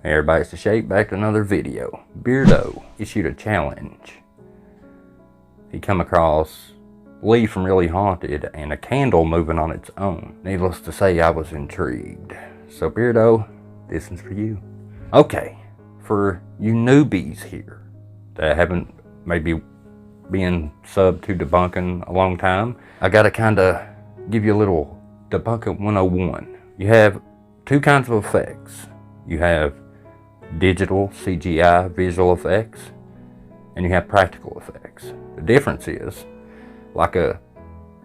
Hey everybody, it's the Shape, back to another video. Beardo issued a challenge. He come across Lee from Really Haunted and a candle moving on its own. Needless to say, I was intrigued. So Beardo, this one's for you. Okay, for you newbies here that haven't maybe been subbed to debunking a long time, I gotta kinda give you a little debunking 101. You have two kinds of effects. You have digital CGI visual effects, and you have practical effects. The difference is, like a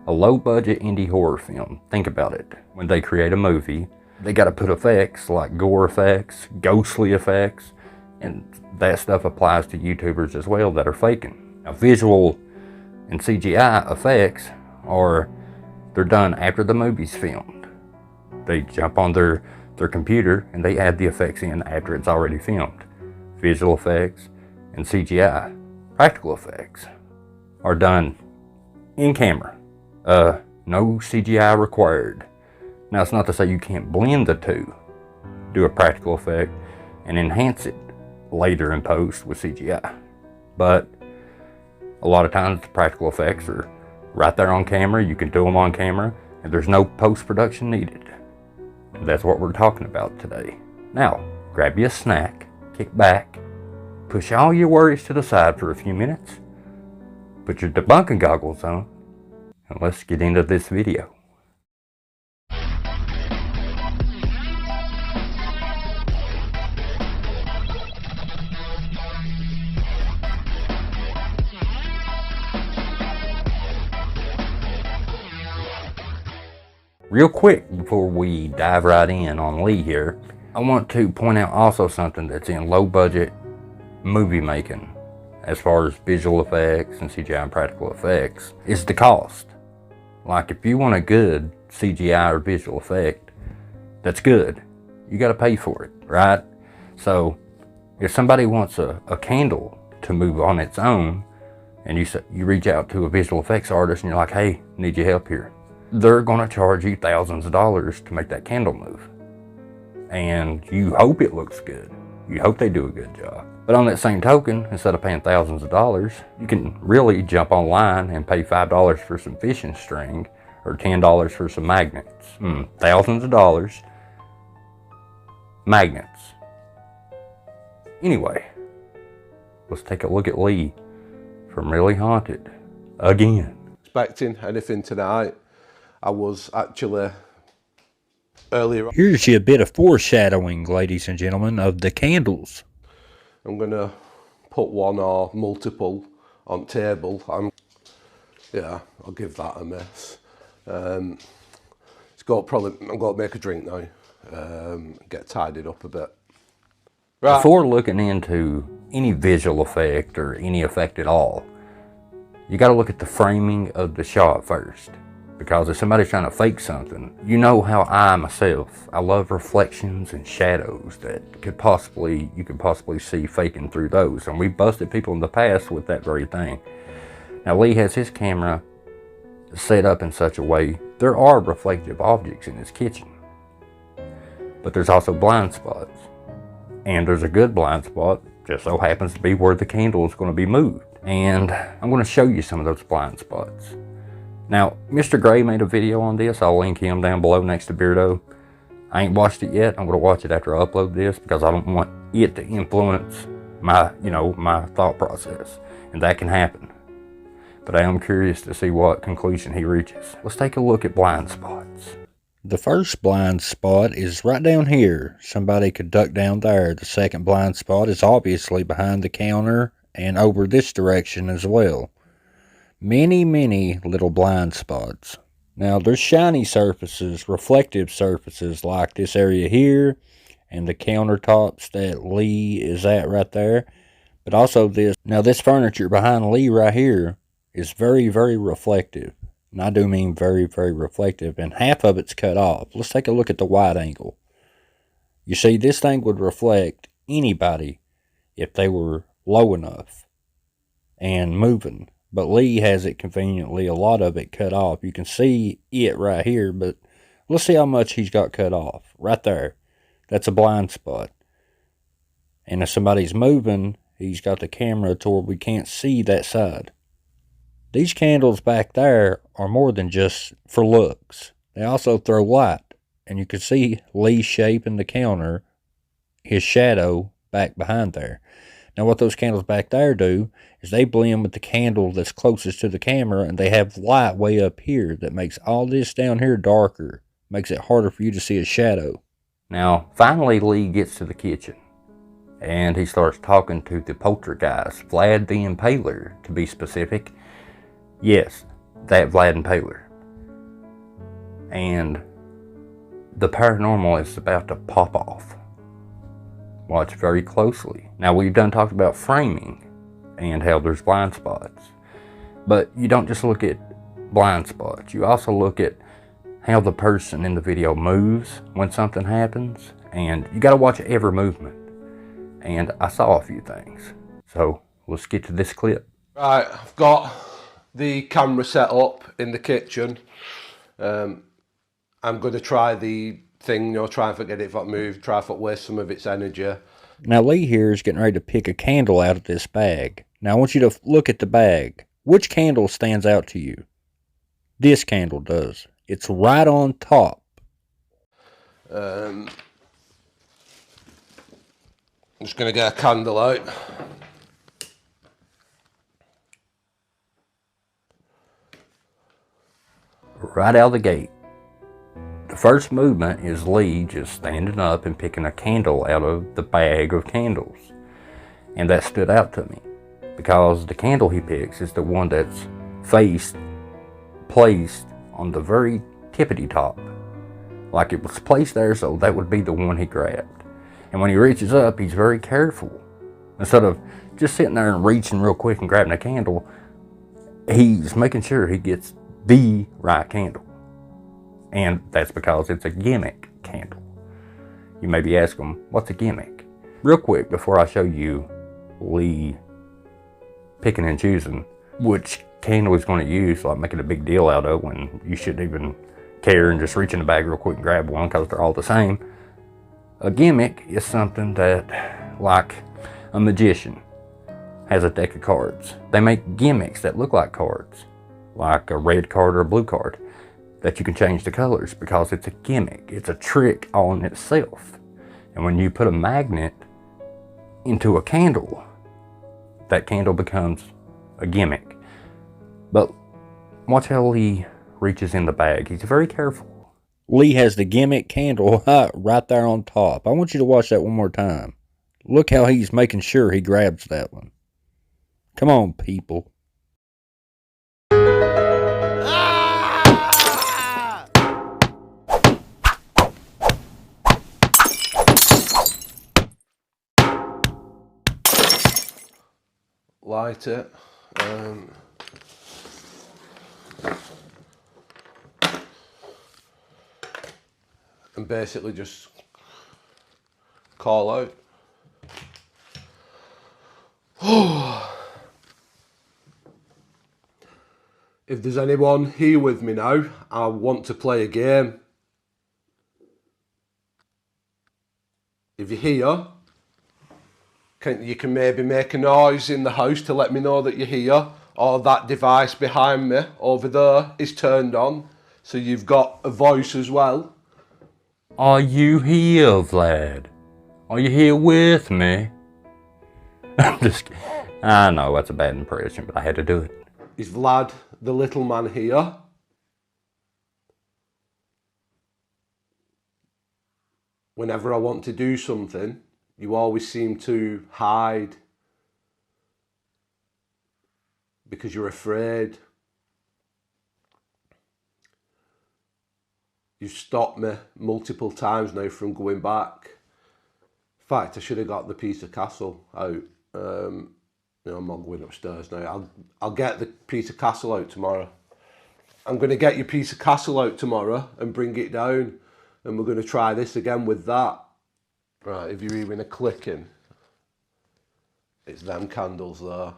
low budget indie horror film, think about it. When they create a movie, they gotta put effects like gore effects, ghostly effects, and that stuff applies to YouTubers as well that are faking. Now, visual and CGI effects they're done after the movie's filmed. They jump on their computer and they add the effects in after it's already filmed. Visual effects and CGI, practical effects, are done in camera. No CGI required. Now, it's not to say you can't blend the two, do a practical effect and enhance it later in post with CGI. But a lot of times the practical effects are right there on camera. You can do them on camera and there's no post-production needed. That's what we're talking about today. Now, grab you a snack, kick back, push all your worries to the side for a few minutes, put your debunking goggles on, and let's get into this video. Real quick, before we dive right in on Lee here, I want to point out also something that's in low budget movie making, as far as visual effects and CGI and practical effects, is the cost. Like, if you want a good CGI or visual effect that's good, you got to pay for it, right? So if somebody wants a candle to move on its own, and you reach out to a visual effects artist and you're like, hey, need your help here, they're going to charge you thousands of dollars to make that candle move. And you hope it looks good. You hope they do a good job. But on that same token, instead of paying thousands of dollars, you can really jump online and pay $5 for some fishing string or $10 for some magnets. Thousands of dollars. Magnets. Anyway, let's take a look at Lee from Really Haunted again. Expecting anything tonight. I was actually earlier. Here's a bit of foreshadowing, ladies and gentlemen, of the candles. I'm gonna put one or multiple on table. I'll give that a miss. I'm gonna make a drink now. Get tidied up a bit. Right. Before looking into any visual effect or any effect at all, you got to look at the framing of the shot first. Because if somebody's trying to fake something, you know how I love reflections and shadows that you could possibly see faking through those. And we busted people in the past with that very thing. Now, Lee has his camera set up in such a way, there are reflective objects in his kitchen. But there's also blind spots. And there's a good blind spot, just so happens to be where the candle is going to be moved. And I'm going to show you some of those blind spots. Now, Mr. Gray made a video on this. I'll link him down below next to Beardo. I ain't watched it yet. I'm going to watch it after I upload this because I don't want it to influence my thought process. And that can happen. But I am curious to see what conclusion he reaches. Let's take a look at blind spots. The first blind spot is right down here. Somebody could duck down there. The second blind spot is obviously behind the counter and over this direction as well. Many little blind spots. Now, there's shiny surfaces, reflective surfaces like this area here and the countertops that Lee is at right there. But also this. Now, this furniture behind Lee right here is very reflective. And I do mean very reflective. And half of it's cut off. Let's take a look at the wide angle. You see, this thing would reflect anybody if they were low enough and moving. But Lee has it conveniently, a lot of it cut off. You can see it right here, but let's see how much he's got cut off. Right there. That's a blind spot. And if somebody's moving, he's got the camera to where we can't see that side. These candles back there are more than just for looks. They also throw light. And you can see Lee's shape in the counter, his shadow back behind there. Now what those candles back there do is they blend with the candle that's closest to the camera, and they have light way up here that makes all this down here darker, makes it harder for you to see a shadow. Now finally Lee gets to the kitchen and he starts talking to the poltergeist, Vlad the Impaler to be specific. Yes, that Vlad Impaler. And the paranormal is about to pop off. Watch very closely. Now we've done talked about framing and how there's blind spots. But you don't just look at blind spots. You also look at how the person in the video moves when something happens. And you gotta watch every movement. And I saw a few things. So let's get to this clip. Right, I've got the camera set up in the kitchen. I'm going to try the thing, try and forget it if I move, try and waste some of its energy. Now Lee here is getting ready to pick a candle out of this bag. Now I want you to look at the bag. Which candle stands out to you? This candle does. It's right on top. I'm just going to get a candle out. Right out of the gate. The first movement is Lee just standing up and picking a candle out of the bag of candles. And that stood out to me because the candle he picks is the one that's placed on the very tippity top. Like it was placed there, so that would be the one he grabbed. And when he reaches up, he's very careful. Instead of just sitting there and reaching real quick and grabbing a candle, he's making sure he gets the right candle. And that's because it's a gimmick candle. You may be asking, what's a gimmick? Real quick, before I show you Lee picking and choosing which candle he's going to use, like making a big deal out of when you shouldn't even care and just reach in the bag real quick and grab one because they're all the same. A gimmick is something that, like a magician has a deck of cards. They make gimmicks that look like cards, like a red card or a blue card, that you can change the colors because it's a gimmick. It's a trick all in itself. And when you put a magnet into a candle, that candle becomes a gimmick. But watch how Lee reaches in the bag. He's very careful. Lee has the gimmick candle right there on top. I want you to watch that one more time. Look how he's making sure he grabs that one. Come on, people. Light it. And basically just call out. If there's anyone here with me now, I want to play a game. If you're here, you can maybe make a noise in the house to let me know that you're here, or that device behind me over there is turned on, so you've got a voice as well. Are you here, Vlad? Are you here with me? I'm just kidding. I know that's a bad impression, but I had to do it. Is Vlad the little man here? Whenever I want to do something, you always seem to hide because you're afraid. You've stopped me multiple times now from going back. In fact, I should have got the pizza castle out. I'm not going upstairs now. I'll get the pizza castle out tomorrow. I'm going to get your pizza castle out tomorrow and bring it down, and we're going to try this again with that. Right, if you're hearing a clicking, it's them candles there.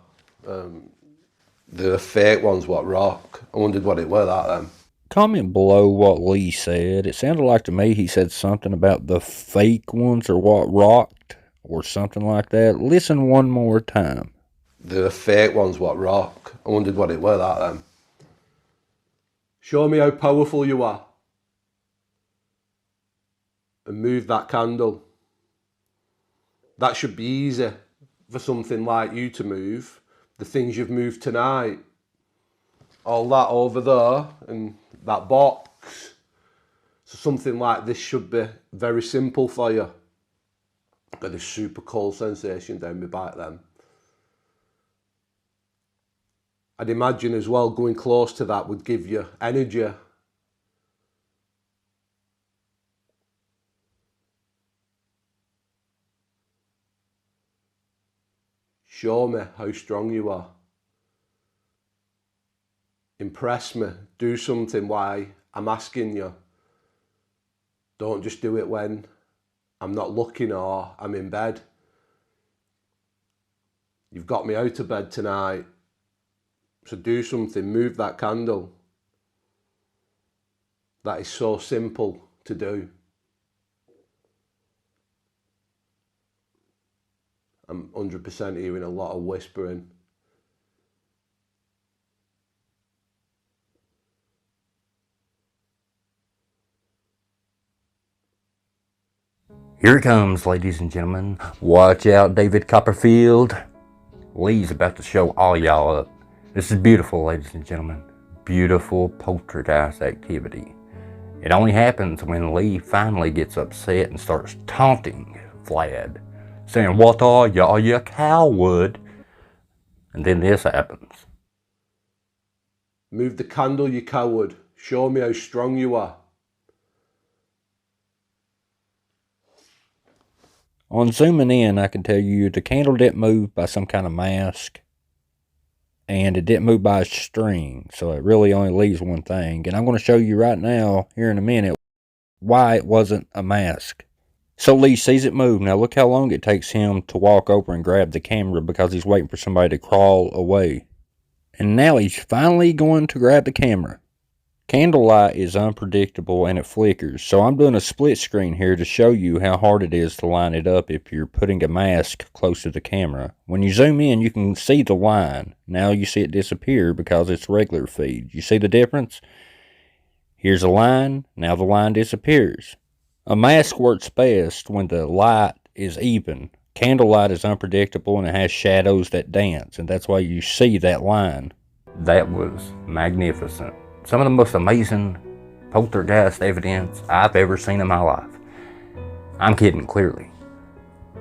The fake ones what rock. I wondered what it were, that then. Comment below what Lee said. It sounded like to me he said something about the fake ones or what rocked or something like that. Listen one more time. The fake ones what rock. I wondered what it were that then. Show me how powerful you are. And move that candle. That should be easy for something like you to move. The things you've moved tonight. All that over there and that box. So something like this should be very simple for you. Got this super cold sensation down my back then. I'd imagine as well going close to that would give you energy. Show me how strong you are. Impress me. Do something why I'm asking you. Don't just do it when I'm not looking or I'm in bed. You've got me out of bed tonight. So do something, move that candle. That is so simple to do. I'm 100% hearing a lot of whispering. Here it comes, ladies and gentlemen. Watch out, David Copperfield. Lee's about to show all y'all up. This is beautiful, ladies and gentlemen. Beautiful poltergeist activity. It only happens when Lee finally gets upset and starts taunting Vlad, saying, "What are you? Are you a coward?" And then this happens. Move the candle, you coward. Show me how strong you are. On zooming in, I can tell you the candle didn't move by some kind of mask. And it didn't move by a string, so it really only leaves one thing. And I'm going to show you right now, here in a minute, why it wasn't a mask. So Lee sees it move. Now look how long it takes him to walk over and grab the camera because he's waiting for somebody to crawl away. And now he's finally going to grab the camera. Candlelight is unpredictable and it flickers, so I'm doing a split screen here to show you how hard it is to line it up if you're putting a mask close to the camera. When you zoom in, you can see the line. Now you see it disappear because it's regular feed. You see the difference? Here's a line, now the line disappears. A mask works best when the light is even. Candlelight is unpredictable and it has shadows that dance, and that's why you see that line. That was magnificent. Some of the most amazing poltergeist evidence I've ever seen in my life. I'm kidding, clearly.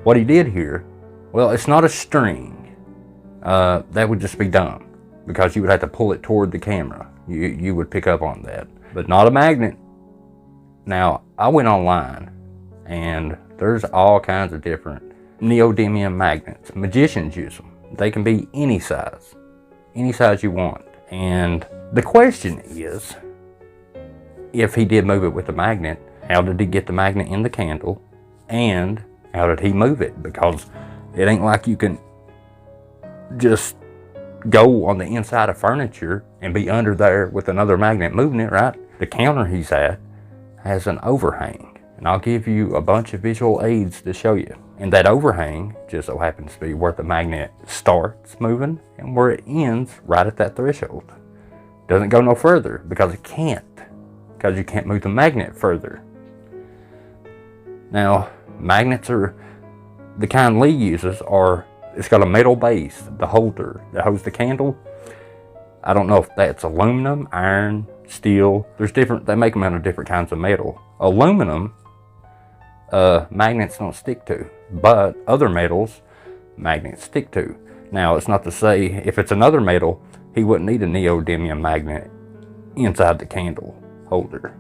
What he did here, well, it's not a string. That would just be dumb because you would have to pull it toward the camera. You would pick up on that, but not a magnet. Now, I went online and there's all kinds of different neodymium magnets. Magicians use them. They can be any size you want. And the question is, if he did move it with a magnet, how did he get the magnet in the candle? And how did he move it? Because it ain't like you can just go on the inside of furniture and be under there with another magnet moving it, right? The counter he's at has an overhang. And I'll give you a bunch of visual aids to show you. And that overhang just so happens to be where the magnet starts moving and where it ends right at that threshold. Doesn't go no further because it can't. Because you can't move the magnet further. Now, magnets are the kind Lee uses are, it's got a metal base, the holder that holds the candle. I don't know if that's aluminum, iron, steel. There's different, they make them out of different kinds of metal. Aluminum, magnets don't stick to, but other metals, magnets stick to. Now, it's not to say if it's another metal, he wouldn't need a neodymium magnet inside the candle holder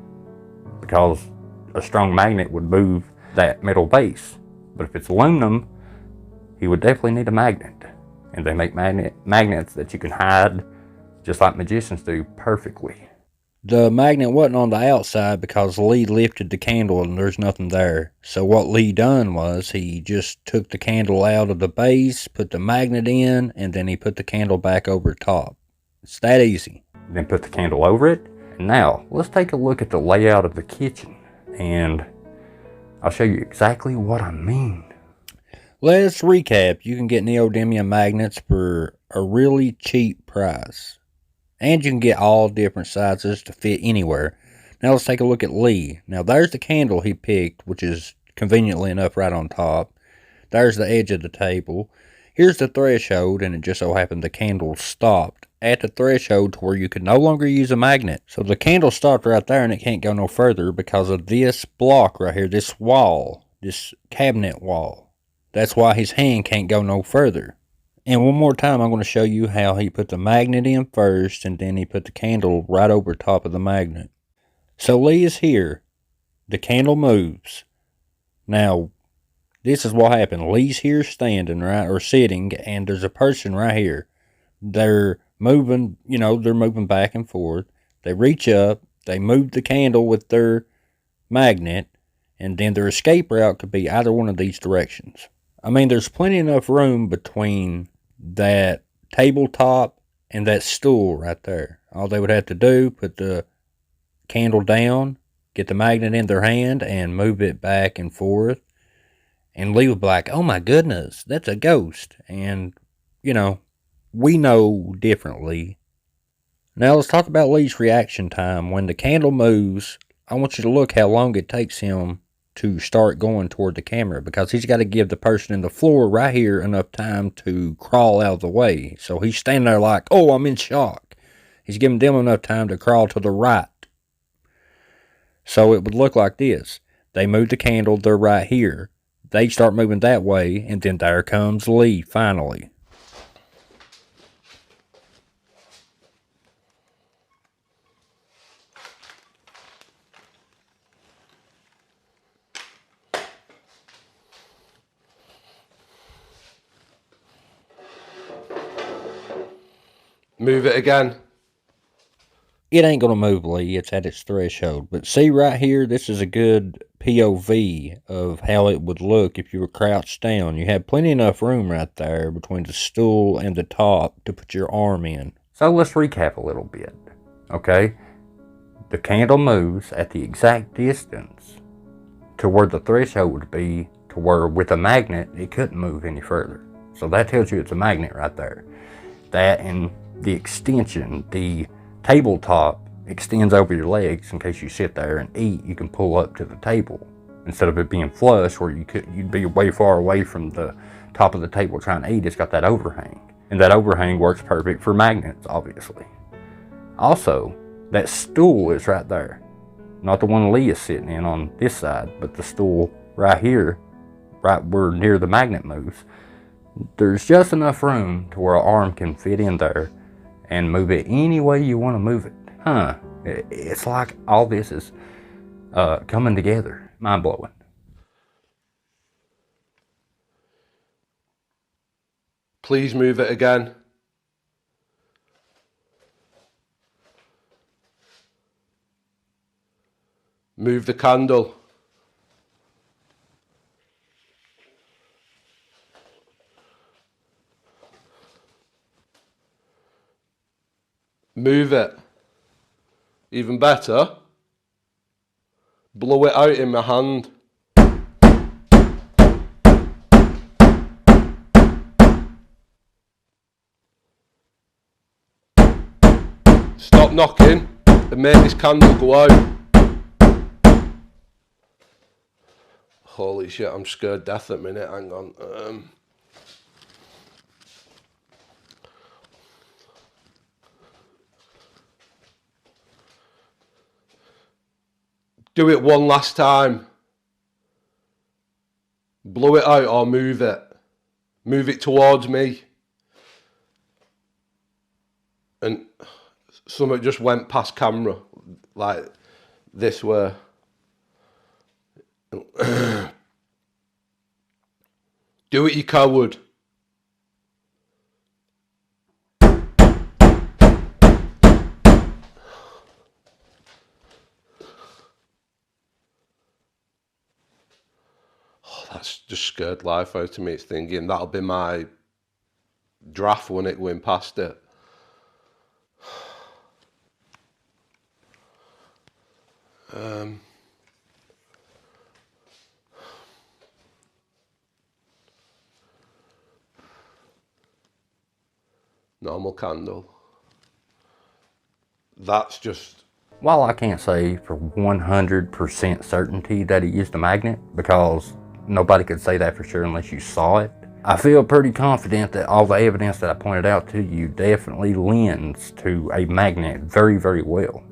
because a strong magnet would move that metal base. But if it's aluminum, he would definitely need a magnet. And they make magnets that you can hide just like magicians do perfectly. The magnet wasn't on the outside because Lee lifted the candle and there's nothing there. So what Lee done was he just took the candle out of the base, put the magnet in, and then he put the candle back over top. It's that easy. Then put the candle over it. And now let's take a look at the layout of the kitchen and I'll show you exactly what I mean. Let's recap. You can get neodymium magnets for a really cheap price. And you can get all different sizes to fit anywhere. Now let's take a look at Lee. Now there's the candle he picked, which is conveniently enough right on top. There's the edge of the table. Here's the threshold, and it just so happened the candle stopped at the threshold to where you could no longer use a magnet. So the candle stopped right there and it can't go no further because of this block right here, this wall, this cabinet wall. That's why his hand can't go no further. And one more time, I'm going to show you how he put the magnet in first, and then he put the candle right over top of the magnet. So Lee is here. The candle moves. Now, this is what happened. Lee's here standing, right, or sitting, and there's a person right here. They're moving, they're moving back and forth. They reach up, they move the candle with their magnet, and then their escape route could be either one of these directions. I mean, there's plenty enough room between that tabletop and that stool right there. All they would have to do, put the candle down, get the magnet in their hand, and move it back and forth. And Lee would be like, oh my goodness, that's a ghost. And, we know differently. Now let's talk about Lee's reaction time. When the candle moves, I want you to look how long it takes him to start going toward the camera, because he's got to give the person in the floor right here enough time to crawl out of the way. So he's standing there like, oh, I'm in shock. He's giving them enough time to crawl to the right. So it would look like this. They move the candle, they're right here. They start moving that way, and then there comes Lee finally. Move it again. It ain't going to move, Lee. It's at its threshold. But see right here, this is a good POV of how it would look if you were crouched down. You have plenty enough room right there between the stool and the top to put your arm in. So let's recap a little bit, okay? The candle moves at the exact distance to where the threshold would be, to where with a magnet, it couldn't move any further. So that tells you it's a magnet right there. That and the extension, the tabletop extends over your legs in case you sit there and eat. You can pull up to the table instead of it being flush where you'd be way far away from the top of the table trying to eat. It's got that overhang, and that overhang works perfect for magnets, obviously. Also, that stool is right there, not the one Lee is sitting in on this side, but the stool right here, right where near the magnet moves. There's just enough room to where an arm can fit in there and move it any way you want to move it. It's like all this is coming together. Mind-blowing. Please move it again. Move the candle. Move it. Even better, blow it out in my hand. Stop knocking and make this candle go out. Holy shit, I'm scared death at a minute. Hang on. Do it one last time. Blow it out or move it. Move it towards me. And something just went past camera, like this way. Do it, you coward. That's just scared life out of me. It's thinking that'll be my draft when it went past it. normal candle. That's just... While I can't say for 100% certainty that he used a magnet, because nobody could say that for sure unless you saw it, I feel pretty confident that all the evidence that I pointed out to you definitely lends to a magnet very, very well.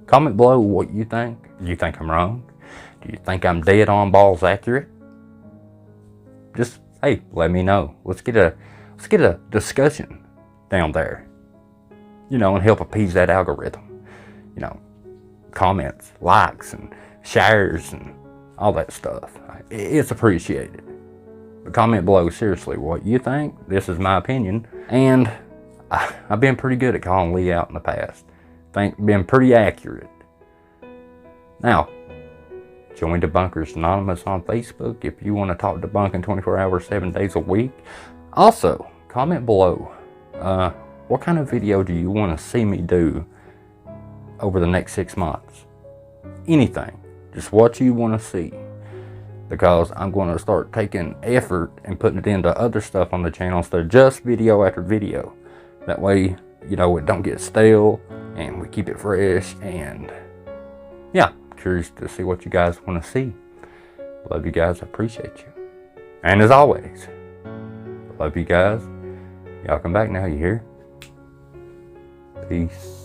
Comment below what you think. Do you think I'm wrong? Do you think I'm dead on balls accurate? Just, hey, let me know. Let's get a discussion down there. You know, and help appease that algorithm. You know, comments, likes, and shares, and all that stuff. It's appreciated. But comment below seriously what you think. This is my opinion. And I've been pretty good at calling Lee out in the past. Been pretty accurate. Now, join Debunkers Anonymous on Facebook if you want to talk debunking 24 hours, 7 days a week. Also, comment below what kind of video do you want to see me do over the next 6 months? Anything. Just what you want to see. Because I'm going to start taking effort and putting it into other stuff on the channel instead of just video after video. That way, you know, it don't get stale and we keep it fresh. And yeah, curious to see what you guys want to see. Love you guys. I appreciate you. And as always, love you guys. Y'all come back now, you hear? Peace.